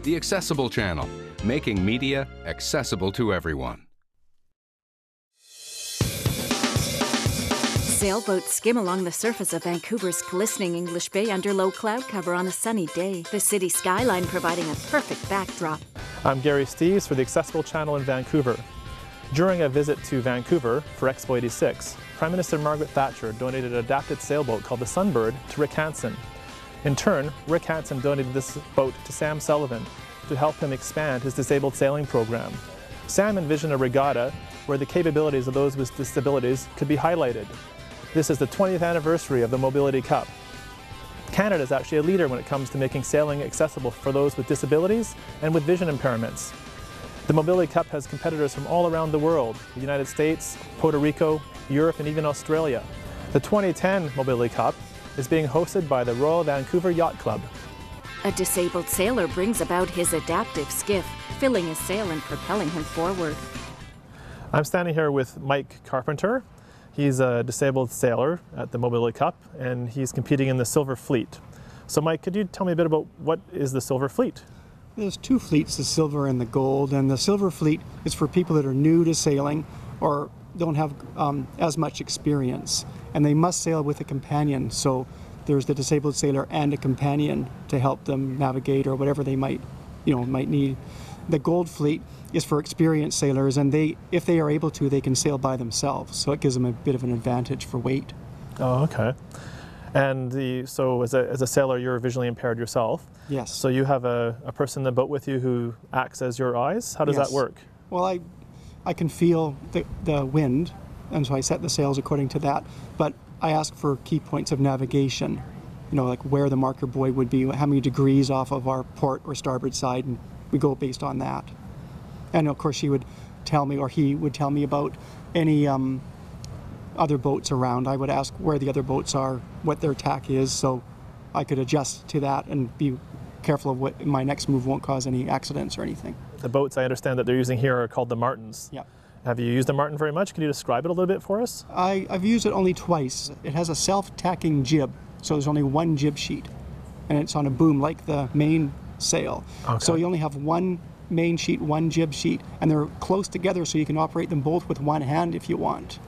the Accessible Channel, making media accessible to everyone. Sailboats skim along the surface of Vancouver's glistening English Bay under low cloud cover on a sunny day, the city skyline providing a perfect backdrop. I'm Gary Steeves for the Accessible Channel in Vancouver. During a visit to Vancouver for Expo 86, Prime Minister Margaret Thatcher donated an adapted sailboat called the Sunbird to Rick Hansen. In turn, Rick Hansen donated this boat to Sam Sullivan to help him expand his disabled sailing program. Sam envisioned a regatta where the capabilities of those with disabilities could be highlighted. This is the 20th anniversary of the Mobility Cup. Canada is actually a leader when it comes to making sailing accessible for those with disabilities and with vision impairments. The Mobility Cup has competitors from all around the world, the United States, Puerto Rico, Europe, and even Australia. The 2010 Mobility Cup is being hosted by the Royal Vancouver Yacht Club. A disabled sailor brings about his adaptive skiff, filling his sail and propelling him forward. I'm standing here with Mike Carpenter. He's a disabled sailor at the Mobility Cup, and he's competing in the Silver Fleet. So Mike, could you tell me a bit about what is the Silver Fleet? There's two fleets, the silver and the gold, and the Silver Fleet is for people that are new to sailing or don't have as much experience, and they must sail with a companion. So there's the disabled sailor and a companion to help them navigate or whatever they might need. The Gold Fleet is for experienced sailors, and if they are able to, they can sail by themselves. So it gives them a bit of an advantage for weight. Oh, okay. And so as a sailor, you're visually impaired yourself. Yes. So you have a person in the boat with you who acts as your eyes? How does that work? Well, I can feel the wind, and so I set the sails according to that. But I ask for key points of navigation, like where the marker buoy would be, how many degrees off of our port or starboard side, and we go based on that. And of course, she would tell me, or he would tell me about any other boats around. I would ask where the other boats are, what their tack is, so I could adjust to that and be careful of what my next move won't cause any accidents or anything. The boats I understand that they're using here are called the Martins. Yeah. Have you used the Martin very much? Can you describe it a little bit for us? I've used it only twice. It has a self-tacking jib, so there's only one jib sheet, and it's on a boom like the main sail. Okay. So you only have one main sheet, one jib sheet, and they're close together so you can operate them both with one hand if you want.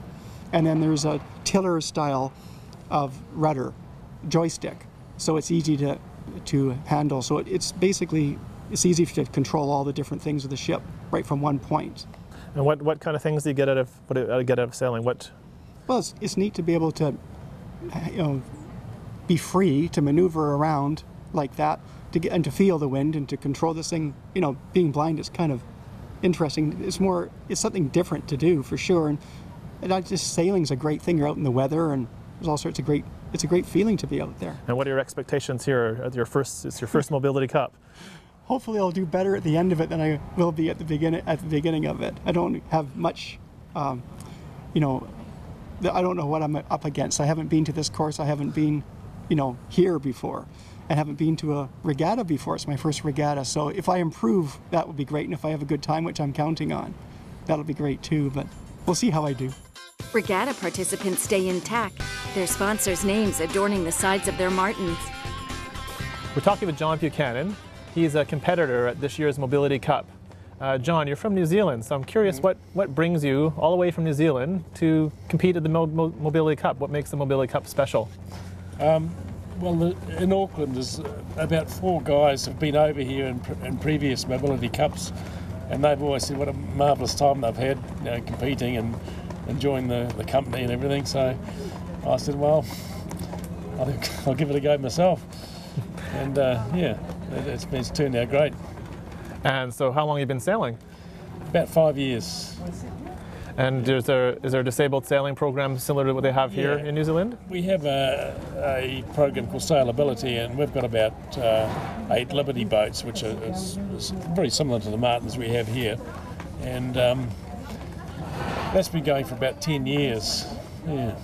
And then there's a tiller style of rudder, joystick, so it's easy to handle. So it's easy to control all the different things of the ship right from one point. And what kind of things do you get out of sailing? Well, it's neat to be able to be free to maneuver around like that, and to feel the wind and to control this thing. Being blind is kind of interesting. It's something different to do for sure. And sailing's a great thing. You're out in the weather, and there's all sorts of it's a great feeling to be out there. And what are your expectations here at your first Mobility Cup? Hopefully I'll do better at the end of it than I will be at the beginning of it. I don't have much, I don't know what I'm up against. I haven't been to this course. I haven't been, here before. I haven't been to a regatta before. It's my first regatta. So if I improve, that would be great. And if I have a good time, which I'm counting on, that'll be great too. But we'll see how I do. Regatta participants stay intact, their sponsors' names adorning the sides of their Martins. We're talking with John Buchanan. He's a competitor at this year's Mobility Cup. John, you're from New Zealand, so I'm curious what brings you all the way from New Zealand to compete at the Mobility Cup? What makes the Mobility Cup special? Well, in Auckland, there's about 4 guys have been over here in previous Mobility Cups, and they've always said what a marvellous time they've had, competing and enjoying the company and everything. So I said, well, I think I'll give it a go myself. And it's turned out great. And so how long have you been sailing? About 5 years. And is there a disabled sailing program similar to what they have here in New Zealand? We have a program called Sailability, and we've got about 8 Liberty boats, which is very similar to the Martins we have here. And that's been going for about 10 years. Yeah.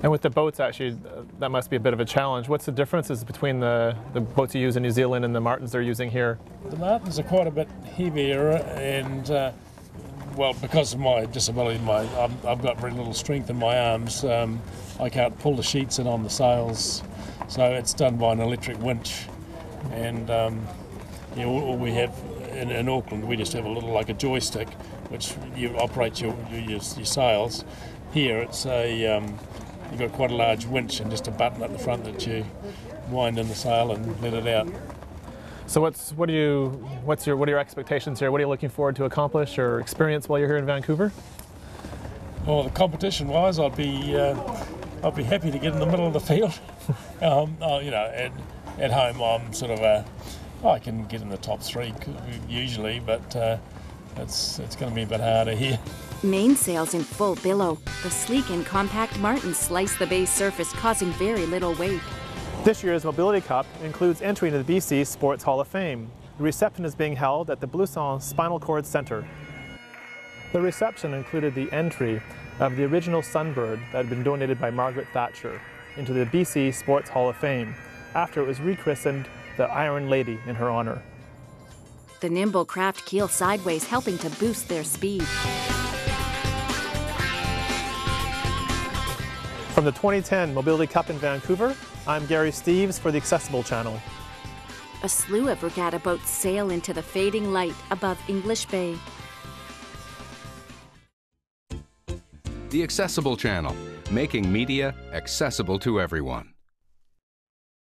And with the boats, actually, that must be a bit of a challenge. What's the differences between the boats you use in New Zealand and the Martins they're using here? The Martins are quite a bit heavier, and well, because of my disability, I've got very little strength in my arms. I can't pull the sheets in on the sails, so it's done by an electric winch. And all we have in Auckland, we just have a little, like a joystick, which you operate your sails. Here it's you've got quite a large winch and just a button at the front that you wind in the sail and let it out. So what are your expectations here? What are you looking forward to accomplish or experience while you're here in Vancouver? Well, the competition-wise, I'd be happy to get in the middle of the field. At home I'm sort of I can get in the top 3 usually, but it's going to be a bit harder here. Mainsails in full billow. The sleek and compact martins slice the bay's surface, causing very little wake. This year's Mobility Cup includes entry into the BC Sports Hall of Fame. The reception is being held at the Blouson Spinal Cord Centre. The reception included the entry of the original Sunbird that had been donated by Margaret Thatcher into the BC Sports Hall of Fame after it was rechristened the Iron Lady in her honour. The nimble craft keel sideways, helping to boost their speed. From the 2010 Mobility Cup in Vancouver, I'm Gary Steeves for the Accessible Channel. A slew of regatta boats sail into the fading light above English Bay. The Accessible Channel, making media accessible to everyone.